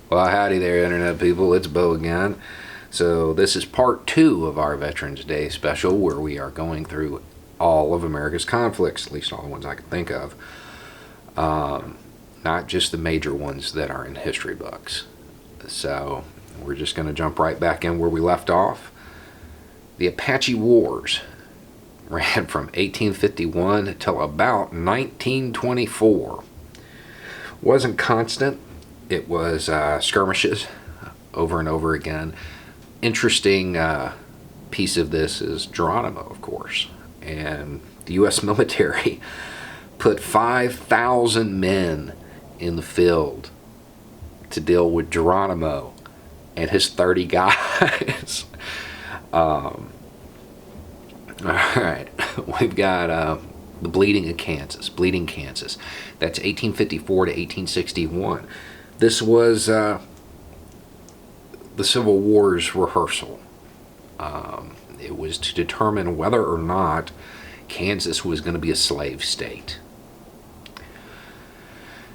Well, howdy there, Internet people. It's Bo again. So, this is part two of our Veterans Day special where we are going through all of America's conflicts, at least all the ones I can think of. Not just the major ones that are in history books. So, we're just going to jump right back in where we left off. The Apache Wars ran from 1851 until about 1924. Wasn't constant. It was skirmishes over and over again. Interesting piece of this is Geronimo, of course. And the U.S. military put 5,000 men in the field to deal with Geronimo and his 30 guys. All right, we've got the Bleeding Kansas. That's 1854 to 1861. This was the Civil War's rehearsal. It was to determine whether or not Kansas was going to be a slave state.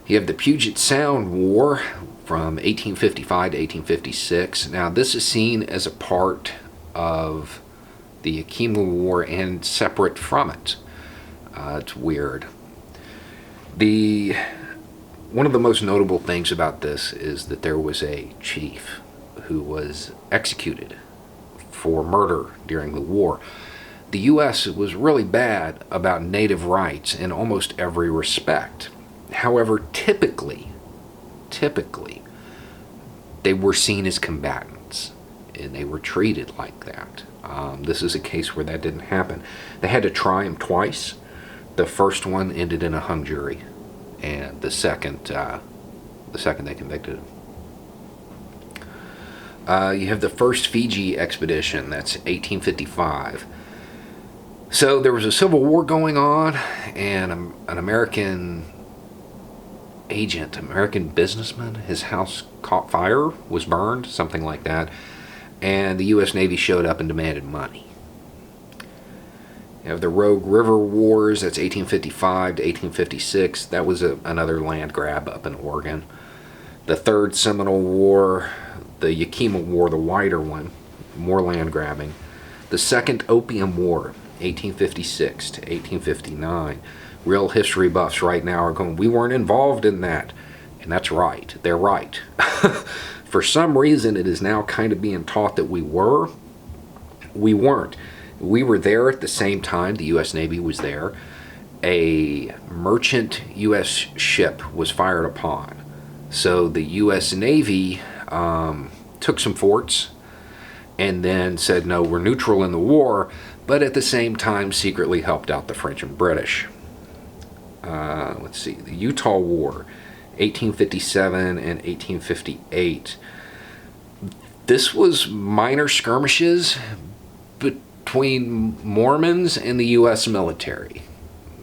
You have the Puget Sound War from 1855 to 1856. Now, this is seen as a part of the Yakima War and separate from it. It's weird. One of the most notable things about this is that there was a chief who was executed for murder during the war. The U.S. was really bad about native rights in almost every respect. However, typically, they were seen as combatants, and they were treated like that. This is a case where that didn't happen. They had to try him twice. The first one ended in a hung jury, and the second they convicted him. You have the first Fiji expedition. That's 1855. So there was a civil war going on, and an American agent, American businessman, his house caught fire, was burned, something like that, and the U.S. Navy showed up and demanded money. You have the Rogue River Wars, that's 1855 to 1856. That was another land grab up in Oregon. The Third Seminole War, the Yakima War, the wider one, more land grabbing. The Second Opium War, 1856 to 1859. Real history buffs right now are going, we weren't involved in that. And that's right. They're right. For some reason, it is now kind of being taught that we were. We weren't. We were there at the same time. The U.S. Navy was there. A merchant U.S. ship was fired upon. So the U.S. Navy took some forts and then said, no, we're neutral in the war, but at the same time secretly helped out the French and British. Let's see, the Utah War, 1857 and 1858. This was minor skirmishes between Mormons and the U.S. military.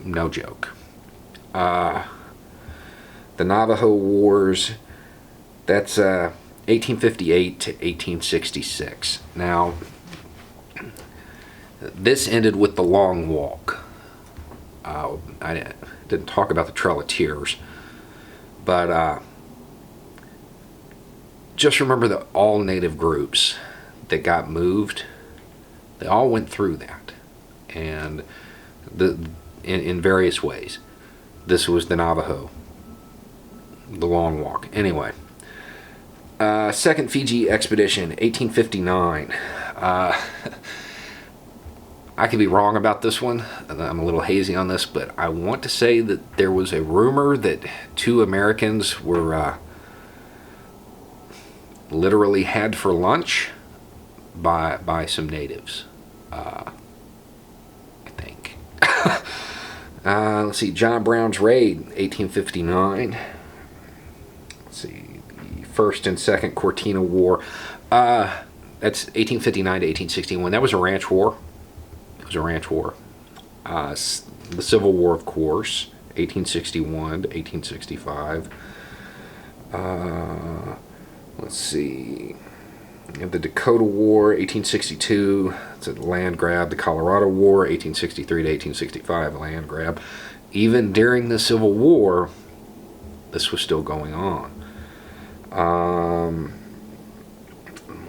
No joke. The Navajo Wars, that's 1858 to 1866. Now, this ended with the Long Walk. I didn't talk about the Trail of Tears, but just remember that all native groups that got moved, they all went through that, and in various ways. This was the Navajo, the Long Walk. Anyway, Second Fiji expedition, 1859. I could be wrong about this one. I'm a little hazy on this, but I want to say that there was a rumor that 2 Americans were literally had for lunch by some natives. I think. Let's see, John Brown's Raid, 1859. Let's see, the First and Second Cortina War. That's 1859 to 1861. That was a ranch war. The Civil War, of course, 1861 to 1865. Let's see. You have the Dakota War, 1862. It's a land grab. The Colorado War, 1863 to 1865, a land grab. Even during the Civil War, this was still going on.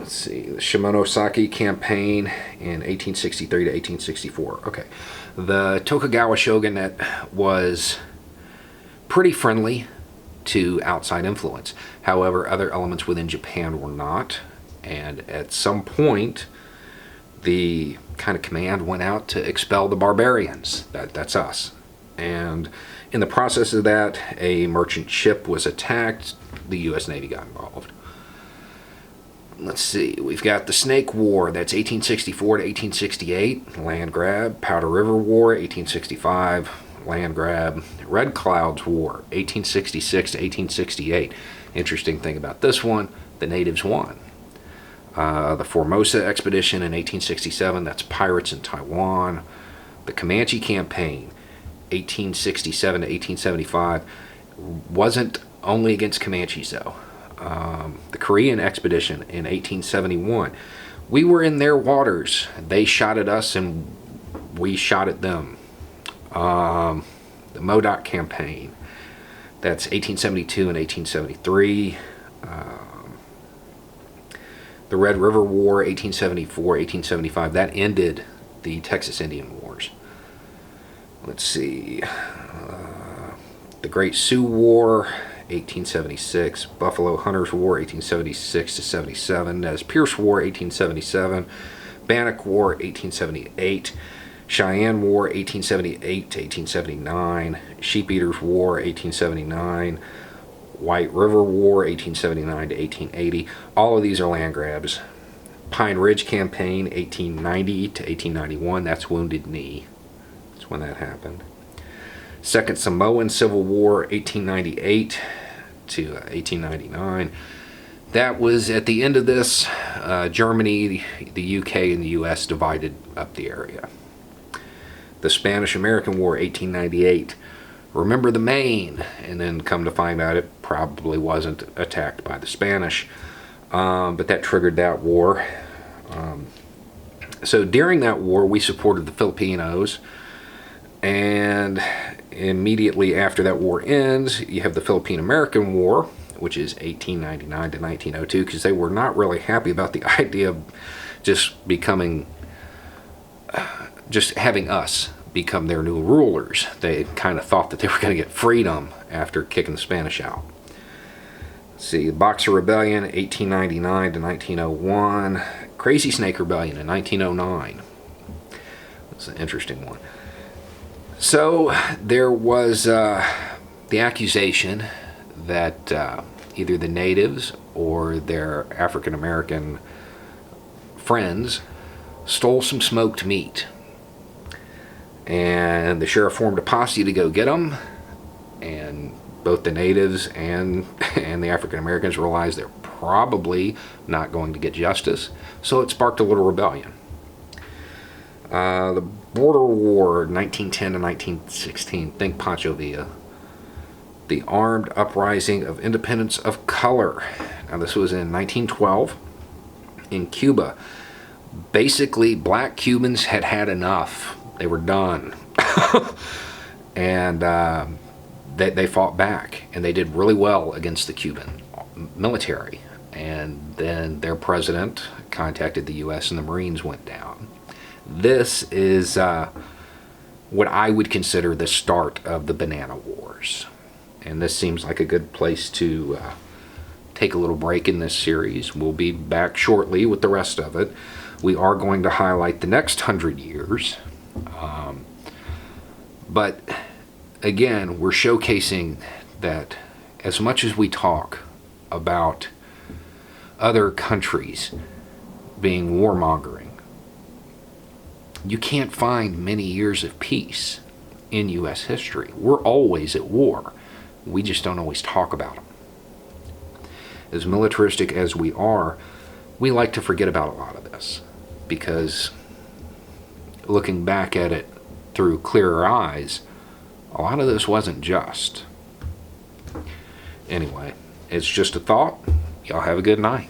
Let's see, the Shimonoseki campaign in 1863 to 1864. Okay, the Tokugawa shogunate was pretty friendly to outside influence. However, other elements within Japan were not, and at some point the kind of command went out to expel the barbarians. That's us. And in the process of that, a merchant ship was attacked. The U.S. Navy got involved. Let's see, we've got the Snake War, that's 1864 to 1868, land grab. Powder River War, 1865, land grab. Red Clouds War, 1866 to 1868. Interesting thing about this one, the natives won. The Formosa Expedition in 1867, that's pirates in Taiwan. The Comanche Campaign, 1867 to 1875, wasn't only against Comanches though. The Korean Expedition in 1871, we were in their waters. They shot at us and we shot at them. The Modoc Campaign, that's 1872 and 1873. The Red River War, 1874, 1875, that ended the Texas Indian Wars. Let's see, the Great Sioux War, 1876, Buffalo Hunters War, 1876 to 77, Nez Perce War, 1877, Bannock War, 1878, Cheyenne War, 1878 to 1879, Sheep Eaters War, 1879, White River War, 1879 to 1880. All of these are land grabs. Pine Ridge Campaign, 1890 to 1891. That's Wounded Knee. That's when that happened. Second Samoan Civil War, 1898 to 1899. That was at the end of this. Germany, the UK, and the US divided up the area. The Spanish-American War, 1898. Remember the Maine, and then come to find out it probably wasn't attacked by the Spanish, but that triggered that war. So during that war, we supported the Filipinos, and immediately after that war ends, you have the Philippine-American War, which is 1899 to 1902, because they were not really happy about the idea of just having us become their new rulers. They kind of thought that they were going to get freedom after kicking the Spanish out. Let's see, the Boxer Rebellion, 1899 to 1901. Crazy Snake Rebellion in 1909. That's an interesting one. So there was the accusation that either the natives or their African American friends stole some smoked meat. And the sheriff formed a posse to go get them, and both the natives and the African Americans realized they're probably not going to get justice, so it sparked a little rebellion. The Border War, 1910 to 1916, think Pancho Villa. The Armed Uprising of Independence of Color. Now this was in 1912 in Cuba. Basically, black Cubans had had enough. They were done. And they fought back, and they did really well against the Cuban military. And then their president contacted the U.S. and the Marines went down. This is what I would consider the start of the Banana Wars. And this seems like a good place to take a little break in this series. We'll be back shortly with the rest of it. We are going to highlight the next 100 years. But again, we're showcasing that as much as we talk about other countries being warmongering, you can't find many years of peace in U.S. history. We're always at war. We just don't always talk about them. As militaristic as we are, we like to forget about a lot of this, because looking back at it through clearer eyes, a lot of this wasn't just. Anyway, it's just a thought. Y'all have a good night.